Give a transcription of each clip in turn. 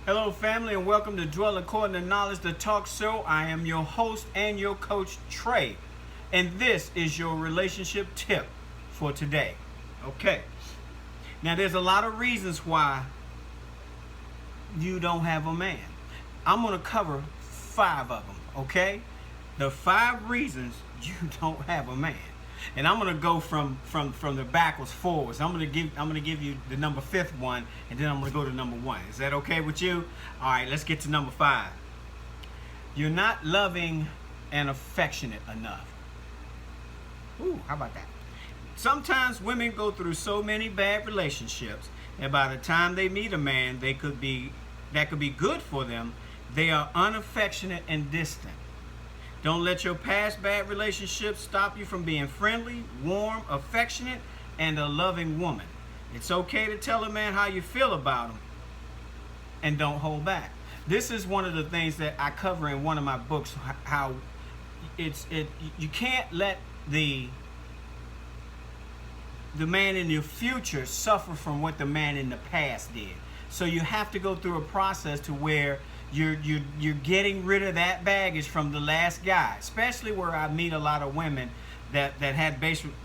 Hello, family, and welcome to Dwell According to Knowledge, the talk show. I am your host and your coach, Trey, and this is your relationship tip for today. Okay. Now, there's a lot of reasons why you don't have a man. I'm going to cover 5 of them, okay? The 5 reasons you don't have a man. And I'm gonna go from the backwards forwards. I'm gonna give you the number 5th one, and then I'm gonna go to number 1. Is that okay with you? All right, let's get to number 5. You're not loving and affectionate enough. Ooh, how about that? Sometimes women go through so many bad relationships, and by the time they meet a man, that could be good for them. They are unaffectionate and distant. Don't let your past bad relationships stop you from being friendly, warm, affectionate, and a loving woman. It's okay to tell a man how you feel about him, and don't hold back. This is one of the things that I cover in one of my books, how you can't let the man in your future suffer from what the man in the past did. So you have to go through a process to where you're getting rid of that baggage from the last guy, especially where I meet a lot of women that had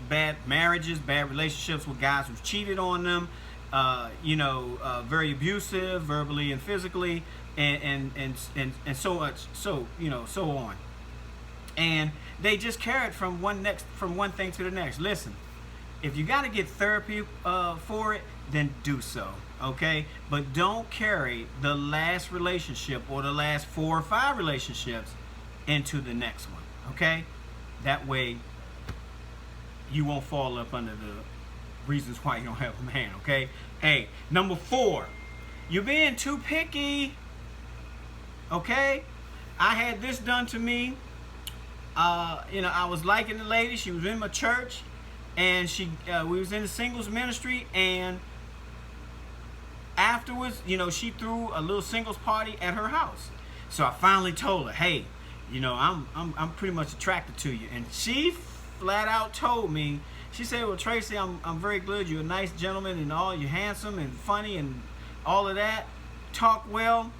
bad marriages, bad relationships with guys who've cheated on them, very abusive, verbally and physically, and so much, so on. And they just carry it from one thing to the next. Listen, if you got to get therapy for it, then do so. Okay, but don't carry the last relationship or the last 4 or 5 relationships into the next one. Okay, that way you won't fall up under the reasons why you don't have a man. Okay, hey, number 4, you're being too picky. Okay, I had this done to me. I was liking the lady. She was in my church, and we was in the singles ministry, and afterwards, she threw a little singles party at her house. So I finally told her, hey, I'm pretty much attracted to you. And she flat out told me, she said, well, Tracy, I'm very glad you're a nice gentleman and all, you're handsome and funny and all of that, talk well,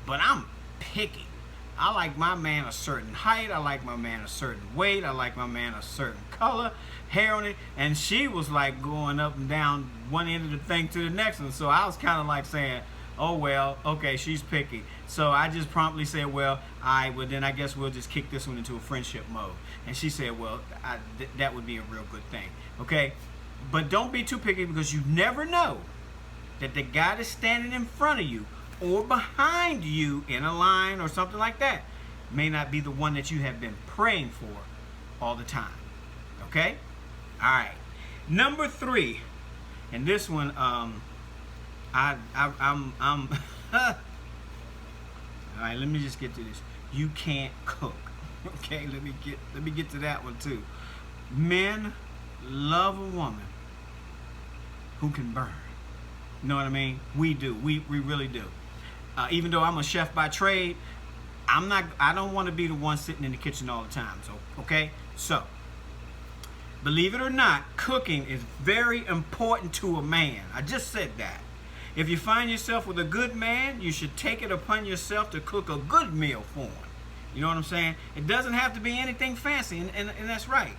but I'm picky. I like my man a certain height, I like my man a certain weight, I like my man a certain color, hair on it. And she was like going up and down one end of the thing to the next one. So I was kind of like saying, oh well, okay, she's picky. So I just promptly said, well, then I guess we'll just kick this one into a friendship mode. And she said, well, that would be a real good thing. Okay, but don't be too picky, because you never know that the guy that's standing in front of you or behind you in a line or something like that may not be the one that you have been praying for all the time. Okay? All right. Number 3, and this one, I'm all right, let me just get to this. You can't cook. Okay, let me get to that one too. Men love a woman who can burn. You know what I mean? We do. We really do. Even though I'm a chef by trade, I don't want to be the one sitting in the kitchen all the time. So, okay? So, believe it or not, cooking is very important to a man. I just said that. If you find yourself with a good man, you should take it upon yourself to cook a good meal for him. You know what I'm saying? It doesn't have to be anything fancy, and that's right.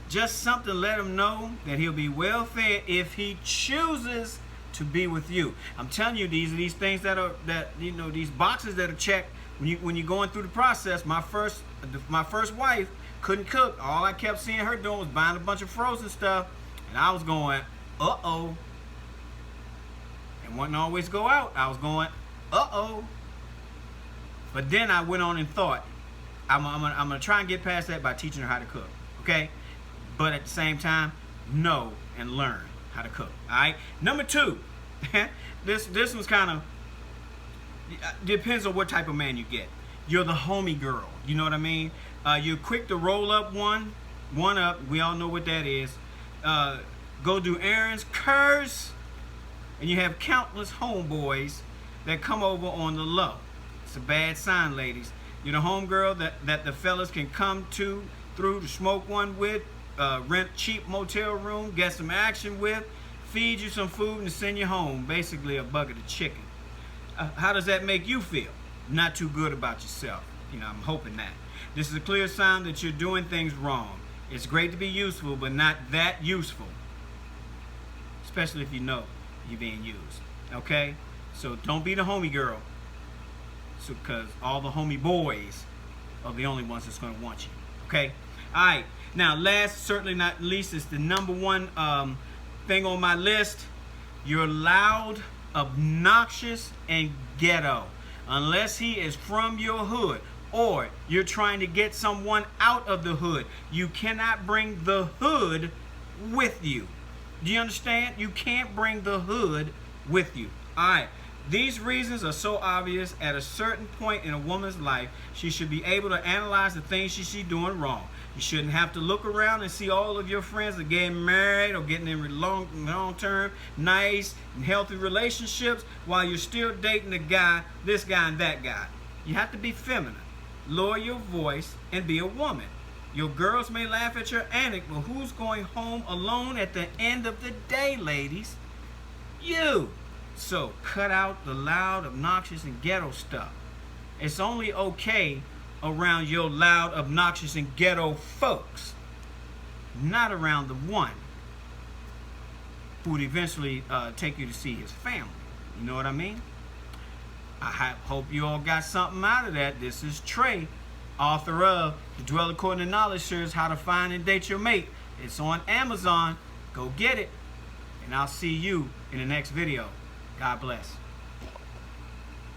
Just something to let him know that he'll be well fed if he chooses to be with you. I'm telling you, these things these boxes that are checked when you're going through the process. My first wife couldn't cook. All I kept seeing her doing was buying a bunch of frozen stuff, and I was going, uh-oh. And wouldn't always go out. I was going, uh-oh. But then I went on and thought, I'm gonna try and get past that by teaching her how to cook. Okay? But at the same time, know and learn how to cook. All right. Number 2, this one's kind of depends on what type of man you get. You're the homie girl. You know what I mean? You're quick to roll up one up. We all know what that is. Go do errands, curse, and you have countless homeboys that come over on the low. It's a bad sign, ladies. You're the homegirl that the fellas can come through to smoke one with, rent cheap motel room, get some action with, feed you some food, and send you home. Basically a bucket of chicken. How does that make you feel? Not too good about yourself. I'm hoping that. This is a clear sign that you're doing things wrong. It's great to be useful, but not that useful. Especially if you know you're being used. Okay? So don't be the homie girl. Because all the homie boys are the only ones that's going to want you. Okay? Alright. Now, last, certainly not least, is the number one thing on my list. You're loud, obnoxious, and ghetto. Unless he is from your hood or you're trying to get someone out of the hood, you cannot bring the hood with you. Do you understand? You can't bring the hood with you. All right. These reasons are so obvious. At a certain point in a woman's life, she should be able to analyze the things she's doing wrong. You shouldn't have to look around and see all of your friends are getting married or getting in long-term, nice and healthy relationships while you're still dating a guy, this guy and that guy. You have to be feminine, lower your voice, and be a woman. Your girls may laugh at your antics, but who's going home alone at the end of the day, ladies? You. So cut out the loud, obnoxious, and ghetto stuff. It's only okay around your loud, obnoxious, and ghetto folks, not around the one who would eventually take you to see his family. You know what I mean? I hope you all got something out of that. This is Trey, author of The Dwell According to Knowledge Shares How to Find and Date Your Mate. It's on Amazon. Go get it. And I'll see you in the next video. God bless.